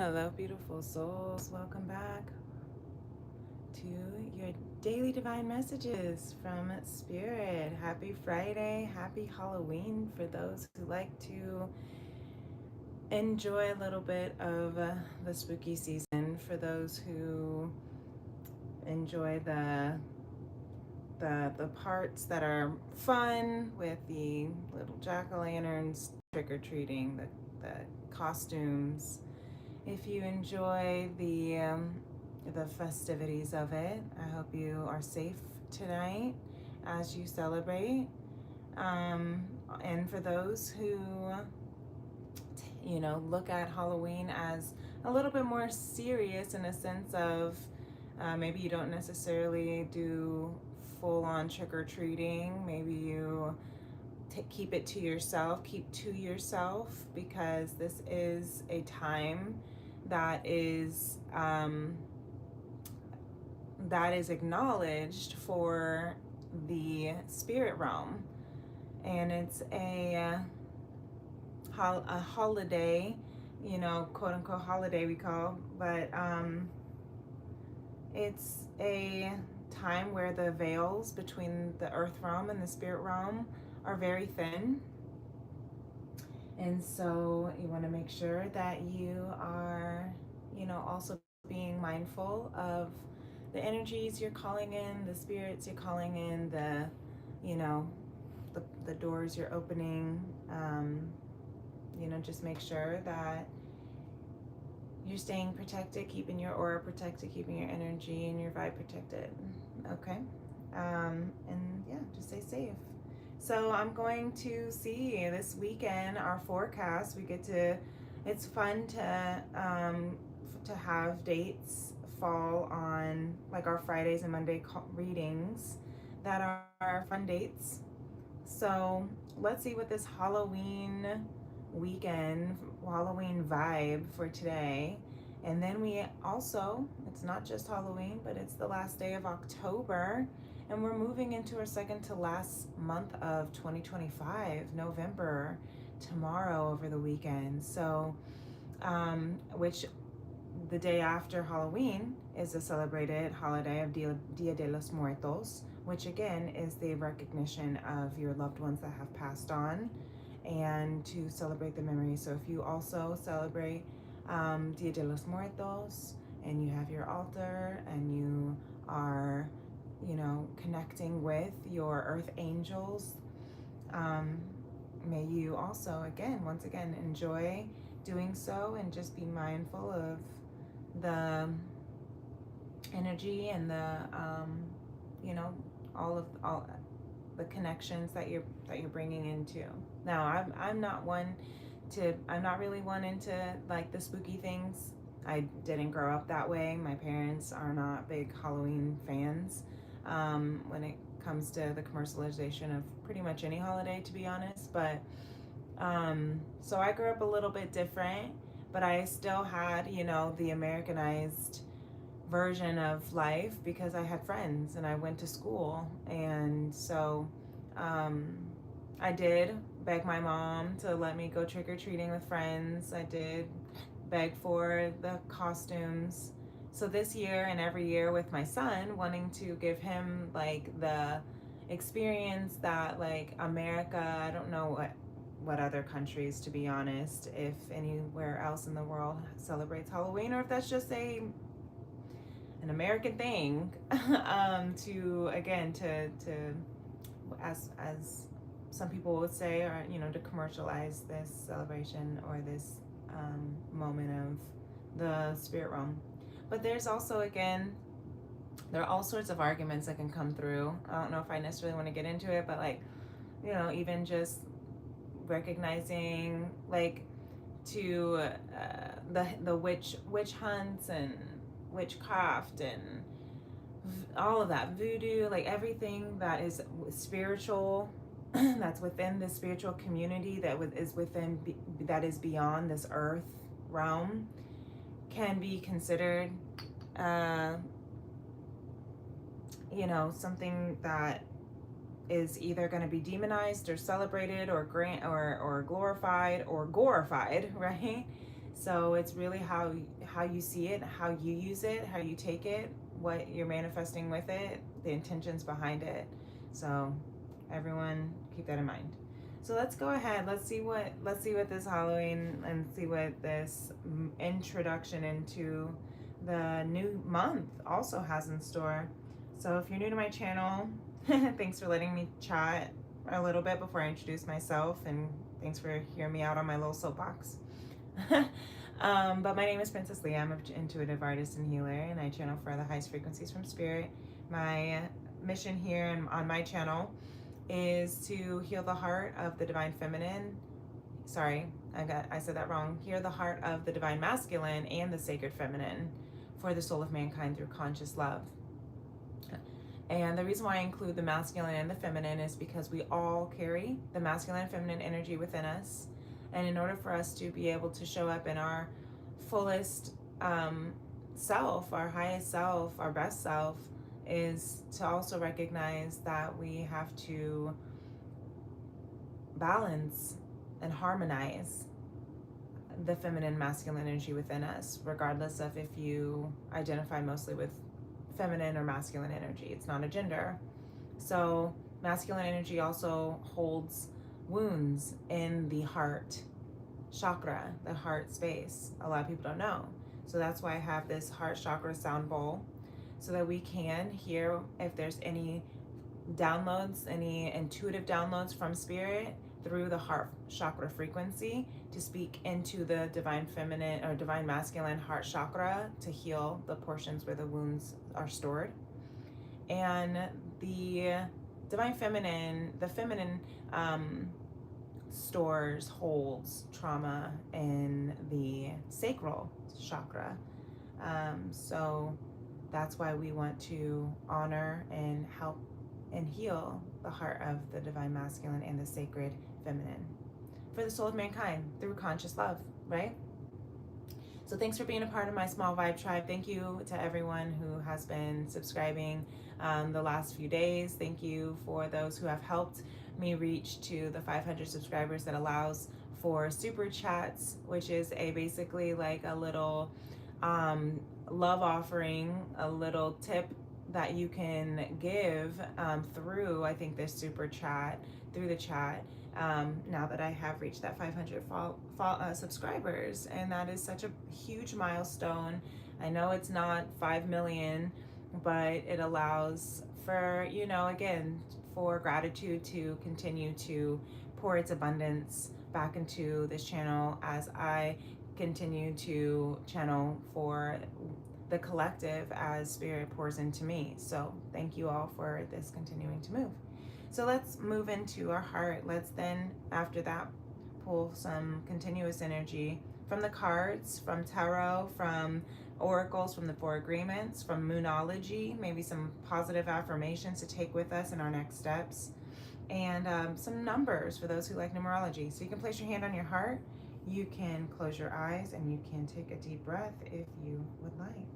Hello, beautiful souls. Welcome back to your daily divine messages from Spirit. Happy Friday. Happy Halloween for those who like to enjoy a little bit of the spooky season. For those who enjoy the parts that are fun with the little jack-o'-lanterns, trick-or-treating, the costumes. If you enjoy the festivities of it, I hope you are safe tonight as you celebrate. And for those who, look at Halloween as a little bit more serious in a sense of maybe you don't necessarily do full-on trick-or-treating. Maybe you keep it to yourself, keep to yourself, because this is a time that is acknowledged for the spirit realm, and it's a holiday, quote unquote holiday we call, but it's a time where the veils between the earth realm and the spirit realm are very thin. And so you want to make sure that you are, also being mindful of the energies you're calling in, the spirits you're calling in, you know, the doors you're opening. Just make sure that you're staying protected, keeping your aura protected, keeping your energy and your vibe protected. Okay. And yeah, just stay safe. So I'm going to see this weekend our forecast. It's fun to have dates fall on like our Fridays and Monday readings that are fun dates. So let's see what this Halloween vibe for today. And then it's not just Halloween, but it's the last day of October. And we're moving into our second to last month of 2025, November, tomorrow over the weekend. So, which the day after Halloween is a celebrated holiday of Dia de los Muertos, which again is the recognition of your loved ones that have passed on and to celebrate the memory. So if you also celebrate Dia de los Muertos and you have your altar and you are, connecting with your earth angels, may you also, once again, enjoy doing so and just be mindful of the energy and all the connections that you're bringing into. Now, I'm not really one into like the spooky things. I didn't grow up that way. My parents are not big Halloween fans when it comes to the commercialization of pretty much any holiday, to be honest. But so I grew up a little bit different, but I still had, the Americanized version of life because I had friends and I went to school. And so I did beg my mom to let me go trick-or-treating with friends. I did beg for the costumes. So this year and every year with my son, wanting to give him like the experience that like America, I don't know what other countries, to be honest, if anywhere else in the world celebrates Halloween, or if that's just an American thing, to as some people would say, or to commercialize this celebration or this moment of the spirit realm. But there's also, there are all sorts of arguments that can come through. I don't know if I necessarily want to get into it, but like, even just recognizing like to the witch hunts and witchcraft and all of that voodoo, like everything that is spiritual, that's within the spiritual community that is beyond this earth realm, can be considered something that is either going to be demonized or celebrated or glorified or gorified, right? So it's really how you see it, how you use it, how you take it, what you're manifesting with it, the intentions behind it. So everyone keep that in mind. So let's go ahead. Let's see what this Halloween and see what this introduction into the new month also has in store. So if you're new to my channel, thanks for letting me chat a little bit before I introduce myself, and thanks for hearing me out on my little soapbox. But my name is Princess Leah. I'm an intuitive artist and healer, and I channel for the highest frequencies from spirit. My mission here and on my channel is to heal the heart of the divine feminine. Sorry, I said that wrong. Heal the heart of the divine masculine and the sacred feminine for the soul of mankind through conscious love. And the reason why I include the masculine and the feminine is because we all carry the masculine and feminine energy within us. And in order for us to be able to show up in our fullest self, our highest self, our best self, is to also recognize that we have to balance and harmonize the feminine masculine energy within us, regardless of if you identify mostly with feminine or masculine energy. It's not a gender. So masculine energy also holds wounds in the heart chakra, the heart space. A lot of people don't know. So that's why I have this heart chakra sound bowl, so that we can hear if there's any downloads, any intuitive downloads from spirit through the heart chakra frequency, to speak into the divine feminine or divine masculine heart chakra to heal the portions where the wounds are stored. And the divine feminine, the feminine holds trauma in the sacral chakra. So that's why we want to honor and help and heal the heart of the divine masculine and the sacred feminine for the soul of mankind through conscious love, right? So thanks for being a part of my small vibe tribe. Thank you to everyone who has been subscribing the last few days. Thank you for those who have helped me reach to the 500 subscribers. That allows for super chats, which is basically like a little love offering, a little tip that you can give through, I think, this super chat, through the chat, now that I have reached that 500 subscribers. And that is such a huge milestone. I know it's not 5 million, but it allows for, again, for gratitude to continue to pour its abundance back into this channel as I continue to channel for the collective as spirit pours into me. So thank you all for this continuing to move. So let's move into our heart. Let's then, after that, pull some continuous energy from the cards, from tarot, from oracles, from the four agreements, from moonology, maybe some positive affirmations to take with us in our next steps, and some numbers for those who like numerology. So you can place your hand on your heart, you can close your eyes, and you can take a deep breath if you would like.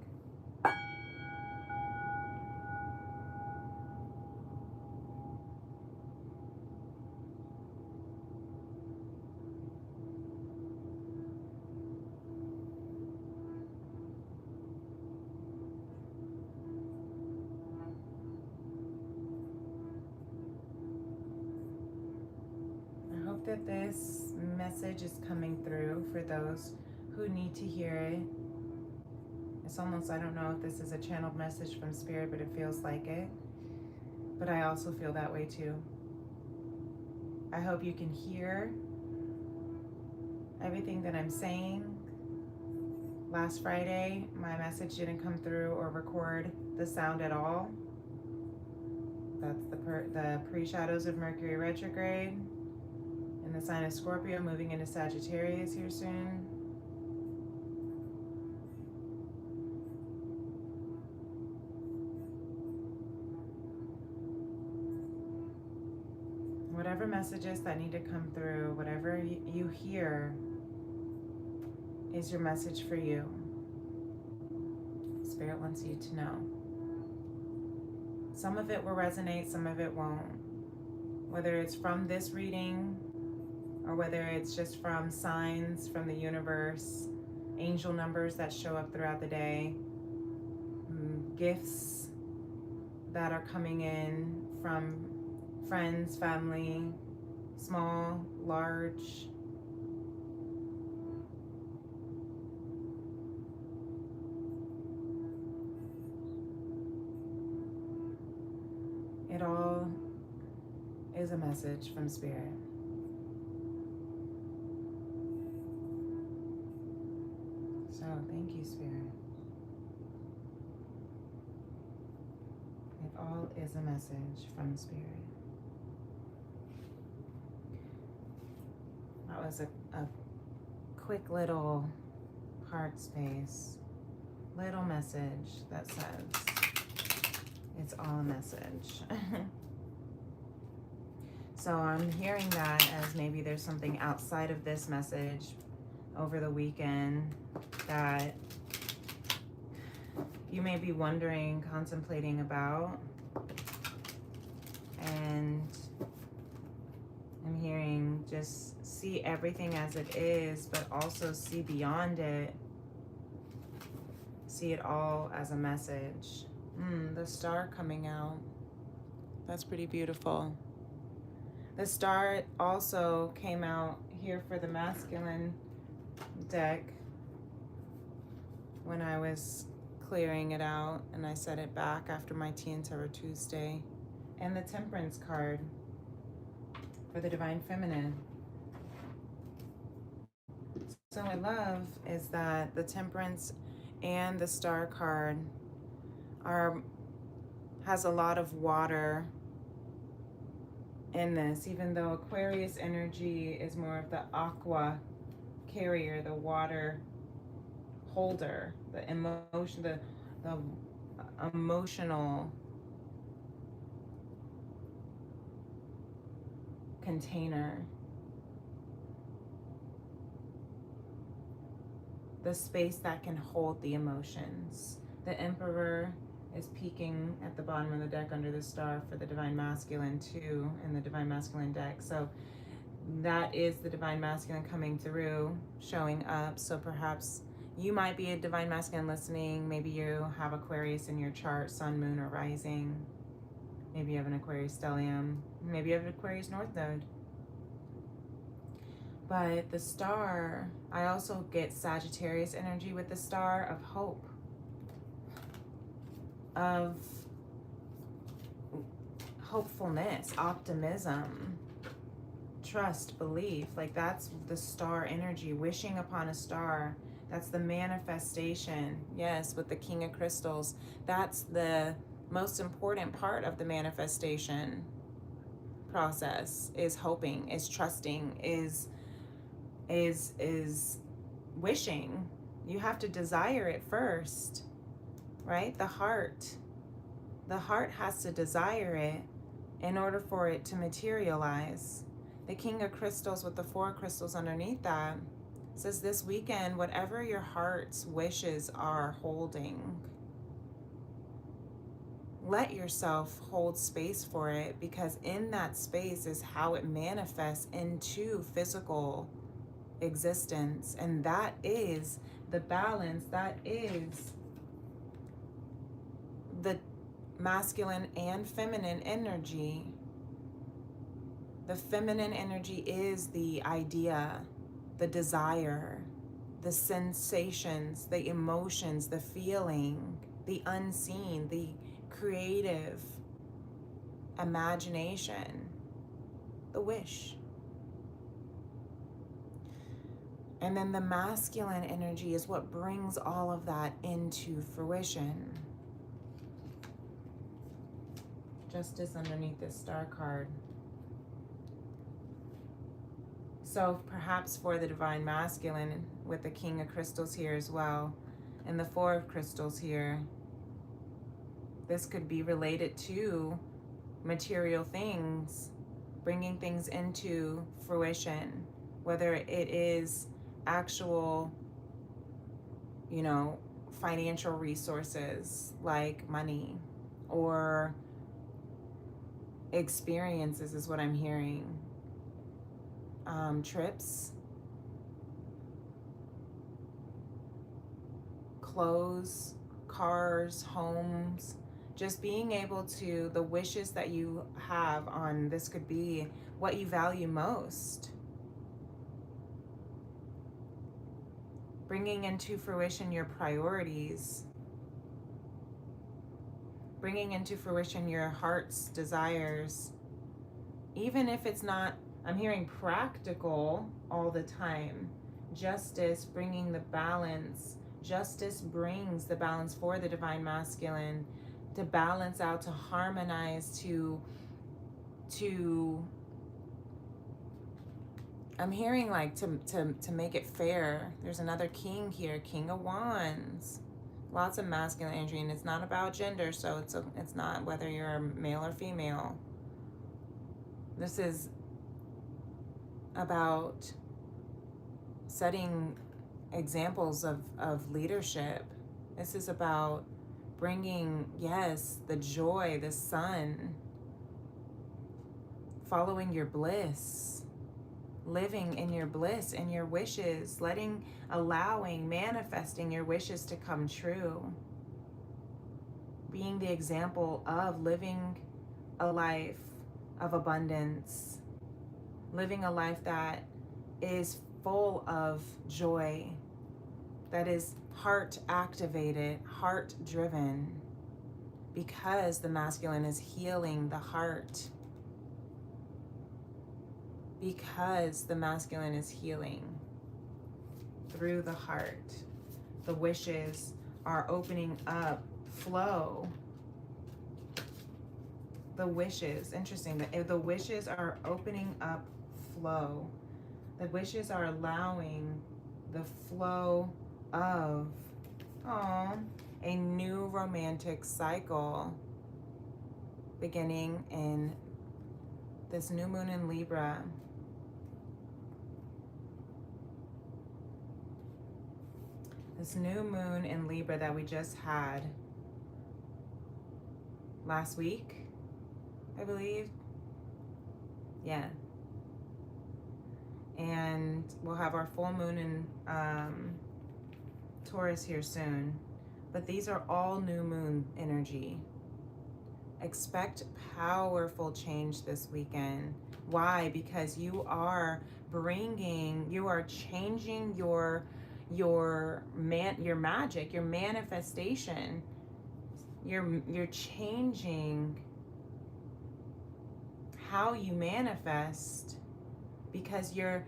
That this message is coming through for those who need to hear it. It's almost, I don't know if this is a channeled message from spirit, but it feels like it. But I also feel that way too. I hope you can hear everything that I'm saying. Last Friday, my message didn't come through or record the sound at all. That's the pre-shadows of Mercury retrograde. The sign of Scorpio, moving into Sagittarius here soon. Whatever messages that need to come through, whatever you hear is your message for you. Spirit wants you to know. Some of it will resonate, some of it won't. Whether it's from this reading, or whether it's just from signs from the universe, angel numbers that show up throughout the day, gifts that are coming in from friends, family, small, large. It all is a message from Spirit. So thank you, Spirit. It all is a message from Spirit. That was a quick little heart space, little message that says it's all a message. So I'm hearing that as maybe there's something outside of this message over the weekend that you may be wondering, contemplating about. And I'm hearing just see everything as it is, but also see beyond it. See it all as a message. The star coming out. That's pretty beautiful. The star also came out here for the masculine deck when I was clearing it out, and I set it back after my Tea and Tarot Tuesday. And the Temperance card for the Divine Feminine. So what I love is that the Temperance and the Star card has a lot of water in this, even though Aquarius energy is more of the aqua carrier, the water holder, the emotion, the emotional container, the space that can hold the emotions. The Emperor is peeking at the bottom of the deck under the star for the Divine Masculine too, in the Divine Masculine deck. So that is the Divine Masculine coming through, showing up. So perhaps you might be a Divine Masculine listening. Maybe you have Aquarius in your chart, Sun, Moon, or Rising. Maybe you have an Aquarius stellium. Maybe you have an Aquarius North Node. But the star, I also get Sagittarius energy with the star of hope, of hopefulness, optimism, trust, belief. Like that's the star energy, wishing upon a star. That's the manifestation. Yes, with the King of Crystals. That's the most important part of the manifestation process, is hoping, is trusting, is wishing. You have to desire it first, right? The heart has to desire it in order for it to materialize. The King of Crystals with the 4 crystals underneath that says this weekend, whatever your heart's wishes are holding, let yourself hold space for it, because in that space is how it manifests into physical existence. And that is the balance, that is the masculine and feminine energy. The feminine energy is the idea, the desire, the sensations, the emotions, the feeling, the unseen, the creative imagination, the wish. And then the masculine energy is what brings all of that into fruition. Justice underneath this star card. So perhaps for the Divine Masculine with the King of Crystals here as well, and the 4 of Crystals here, this could be related to material things, bringing things into fruition, whether it is actual, financial resources like money, or experiences is what I'm hearing. Trips, clothes, cars, homes, just being able to, the wishes that you have on this could be what you value most. Bringing into fruition your priorities. Bringing into fruition your heart's desires. Even if it's not, I'm hearing practical all the time. Justice, bringing the balance. Justice brings the balance for the divine masculine to balance out, to harmonize, to I'm hearing like to make it fair. There's another king here, King of Wands. Lots of masculine energy, and it's not about gender, so it's not whether you're a male or female. This is about setting examples of leadership. This is about bringing, yes, the joy, the sun, following your bliss, living in your bliss and your wishes, allowing, manifesting your wishes to come true, being the example of living a life of abundance, living a life that is full of joy, that is heart activated, heart driven, because the masculine is healing the heart. Because the masculine is healing through the heart. The wishes are opening up flow. The wishes, interesting, the wishes are opening up flow. The wishes are allowing the flow of a new romantic cycle beginning in this new moon in Libra. This new moon in Libra that we just had last week, I believe. Yeah. And we'll have our full moon in Taurus here soon. But these are all new moon energy. Expect powerful change this weekend. Why? Because you are changing your magic, your manifestation. You're changing how you manifest, because you're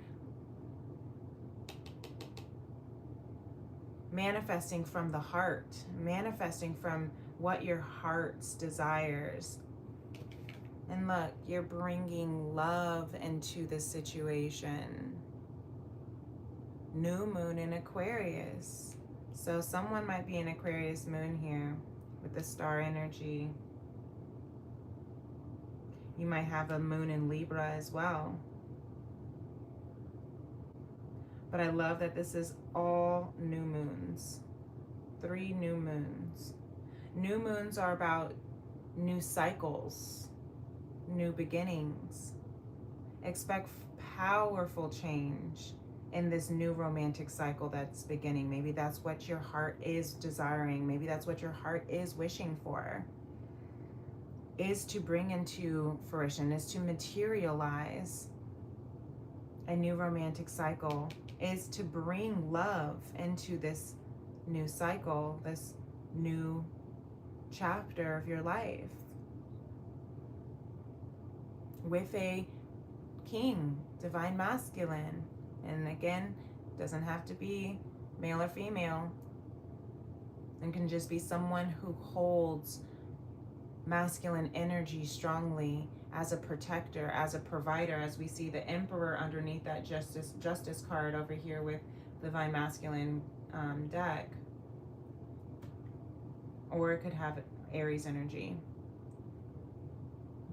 manifesting from the heart, manifesting from what your heart's desires. And look, you're bringing love into the situation. New moon in Aquarius. So someone might be in Aquarius moon here with the star energy. You might have a moon in Libra as well. But I love that this is all new moons. 3 new moons. New moons are about new cycles, new beginnings. Expect powerful change in this new romantic cycle that's beginning. Maybe that's what your heart is desiring. Maybe that's what your heart is wishing for. Is to bring into fruition, is to materialize a new romantic cycle, is to bring love into this new cycle, this new chapter of your life. With a king, divine masculine. And again, doesn't have to be male or female. It can just be someone who holds masculine energy strongly as a protector, as a provider, as we see the Emperor underneath that justice card over here with divine masculine deck. Or it could have Aries energy.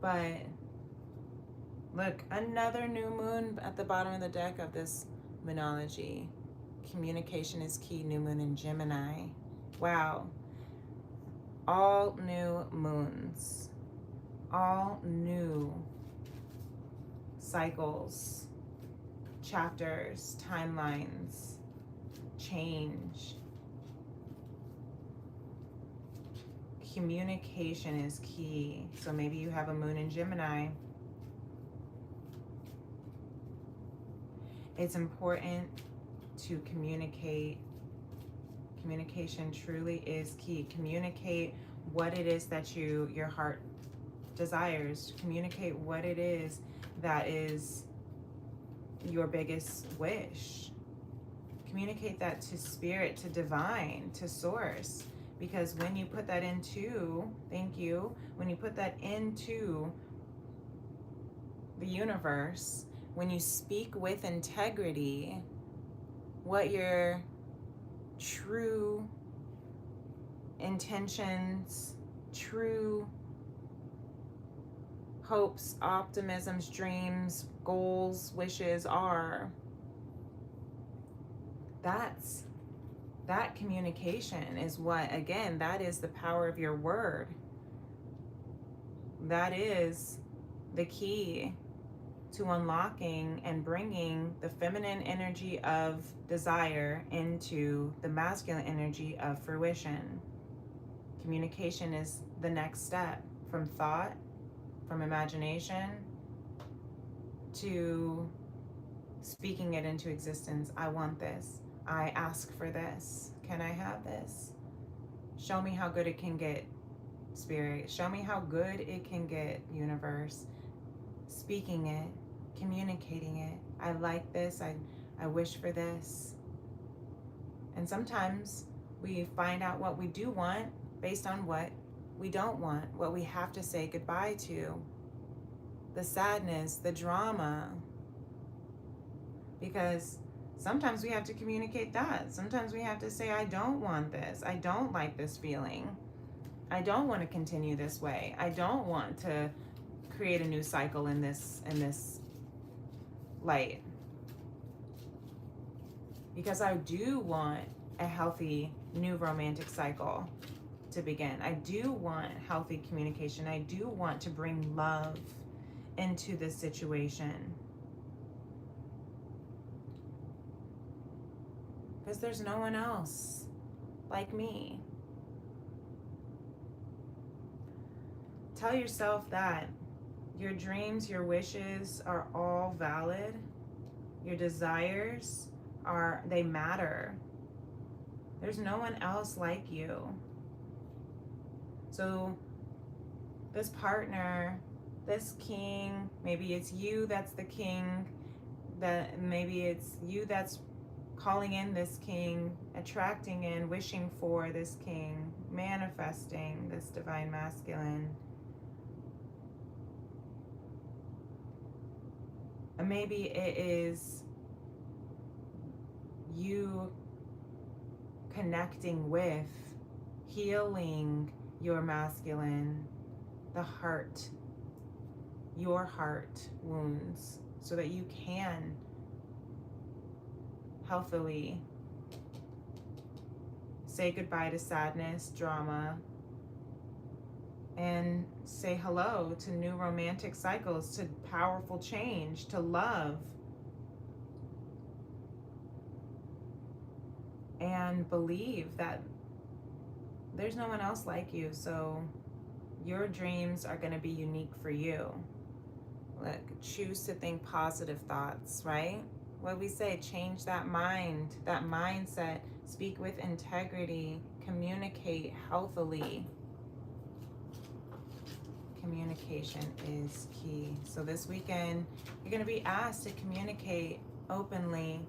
But look, another new moon at the bottom of the deck of this Moonology. Communication is key, new moon in Gemini. Wow. All new moons. All new cycles, chapters, timelines, change. communication is key. So maybe you have a moon in Gemini. It's important to communicate. Communication truly is key. Communicate what it is that your heart desires. Communicate what it is that is your biggest wish. Communicate that to spirit, to divine, to source. Because when you put that into, thank you, when you put that into the universe, when you speak with integrity, what your true intentions, true hopes, optimisms, dreams, goals, wishes are, that communication is what, again, that is the power of your word. That is the key to unlocking and bringing the feminine energy of desire into the masculine energy of fruition. Communication is the next step from thought, from imagination, to speaking it into existence. I want this. I ask for this. Can I have this? Show me how good it can get, spirit. Show me how good it can get, universe. Speaking it, communicating it. I like this. I wish for this. And sometimes we find out what we do want based on what we don't want, what we have to say goodbye to. The sadness, the drama. Because sometimes we have to communicate that. Sometimes we have to say, I don't want this. I don't like this feeling. I don't want to continue this way. I don't want to create a new cycle in this light. Because I do want a healthy new romantic cycle to begin. I do want healthy communication. I do want to bring love into this situation. Because there's no one else like me. Tell yourself that your dreams, your wishes are all valid. Your desires they matter. There's no one else like you. So this partner, this king, maybe it's you that's the king, that maybe it's you that's calling in this king, attracting in, wishing for this king, manifesting this divine masculine. And maybe it is you connecting with, healing your masculine, the heart, your heart wounds, so that you can healthily say goodbye to sadness, drama, and say hello to new romantic cycles, to powerful change, to love. And believe that there's no one else like you, so your dreams are going to be unique for you. Look, choose to think positive thoughts, right? What we say, change that mind, that mindset, speak with integrity, communicate healthily. Communication is key. So this weekend, you're going to be asked to communicate openly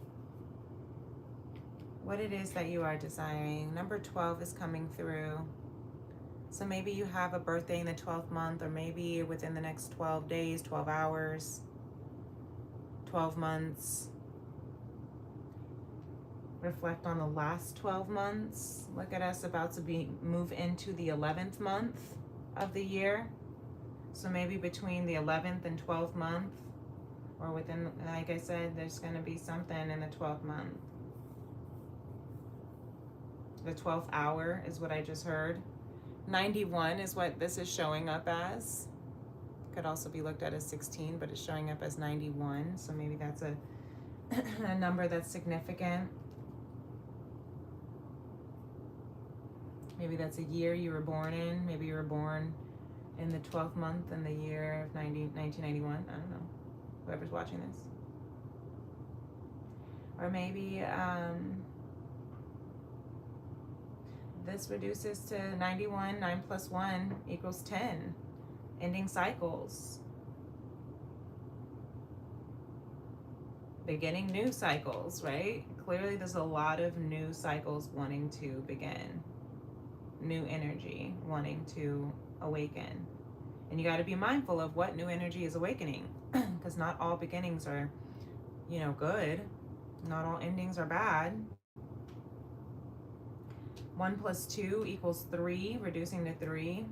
what it is that you are desiring. Number 12 is coming through. So maybe you have a birthday in the 12th month, or maybe within the next 12 days, 12 hours, 12 months. Reflect on the last 12 months. Look at us about to move into the 11th month of the year. So maybe between the 11th and 12th month, or within, like I said, there's going to be something in the 12th month. The 12th hour is what I just heard. 91 is what this is showing up as. Could also be looked at as 16, but it's showing up as 91. So maybe that's a number that's significant. Maybe that's a year you were born in. Maybe you were born in the 12th month in the year of 1991. I don't know. Whoever's watching this. Or maybe this reduces to 91. 9 plus 1 equals 10. Ending cycles. Beginning new cycles, right? Clearly there's a lot of new cycles wanting to begin. New energy wanting to awaken. And you got to be mindful of what new energy is awakening, because not all beginnings are, good. Not all endings are bad. 1 plus 2 equals 3, reducing to 3.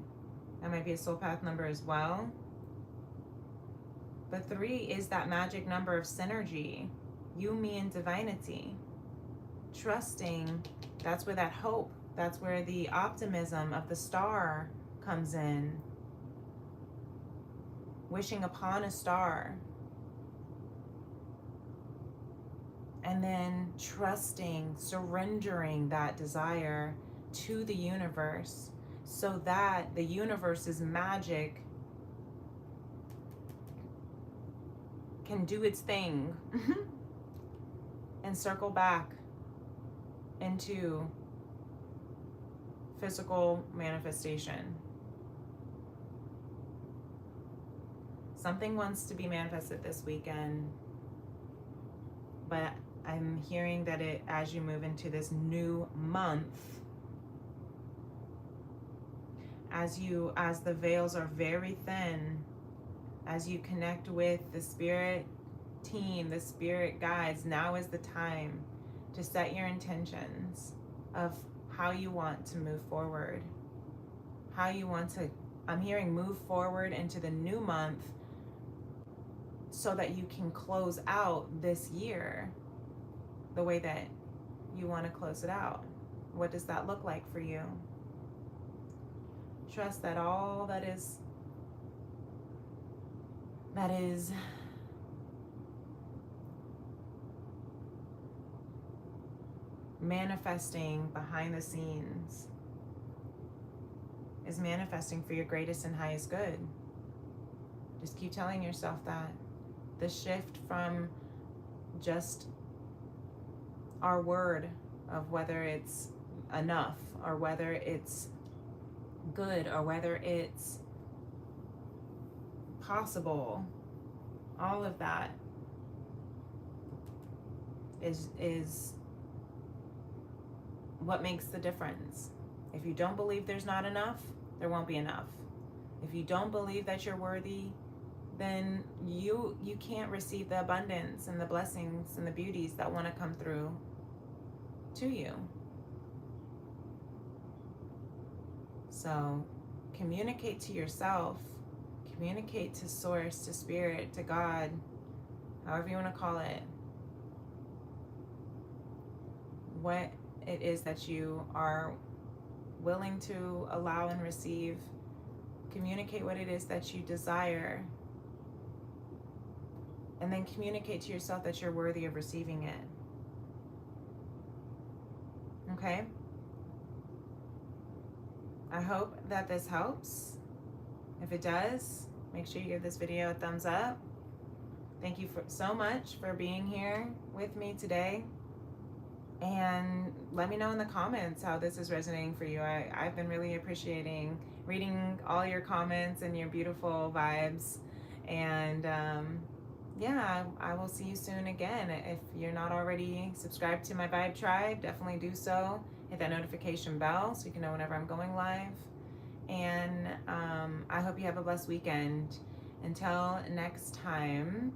That might be a soul path number as well. But 3 is that magic number of synergy. You, me, and divinity. Trusting, that's where that hope, that's where the optimism of the star comes in. Wishing upon a star. And then trusting, surrendering that desire to the universe so that the universe's magic can do its thing and circle back into physical manifestation. Something wants to be manifested this weekend, but I'm hearing that as you move into this new month, as the veils are very thin, as you connect with the spirit team, the spirit guides, now is the time to set your intentions of how you want to move forward. How you want to, I'm hearing, move forward into the new month so that you can close out this year the way that you want to close it out. What does that look like for you? Trust that all that is manifesting behind the scenes is manifesting for your greatest and highest good. Just keep telling yourself that. The shift from just our word of whether it's enough or whether it's good or whether it's possible, all of that is what makes the difference. If you don't believe there's not enough, there won't be enough. If you don't believe that you're worthy, then you can't receive the abundance and the blessings and the beauties that want to come through to you. So communicate to yourself, communicate to source, to spirit, to God, however you want to call it, what it is that you are willing to allow and receive. Communicate what it is that you desire, and then communicate to yourself that you're worthy of receiving it. Okay? I hope that this helps. If it does, make sure you give this video a thumbs up. Thank you so much for being here with me today. And let me know in the comments how this is resonating for you. I've been really appreciating reading all your comments and your beautiful vibes. And yeah, I will see you soon again. If you're not already subscribed to my Vibe Tribe, definitely do so. Hit that notification bell so you can know whenever I'm going live. And I hope you have a blessed weekend. Until next time,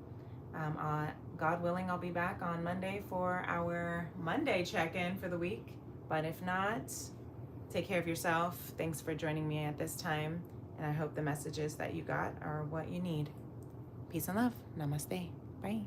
God willing, I'll be back on Monday for our Monday check-in for the week. But if not, take care of yourself. Thanks for joining me at this time. And I hope the messages that you got are what you need. Peace and love. Namaste. Bye.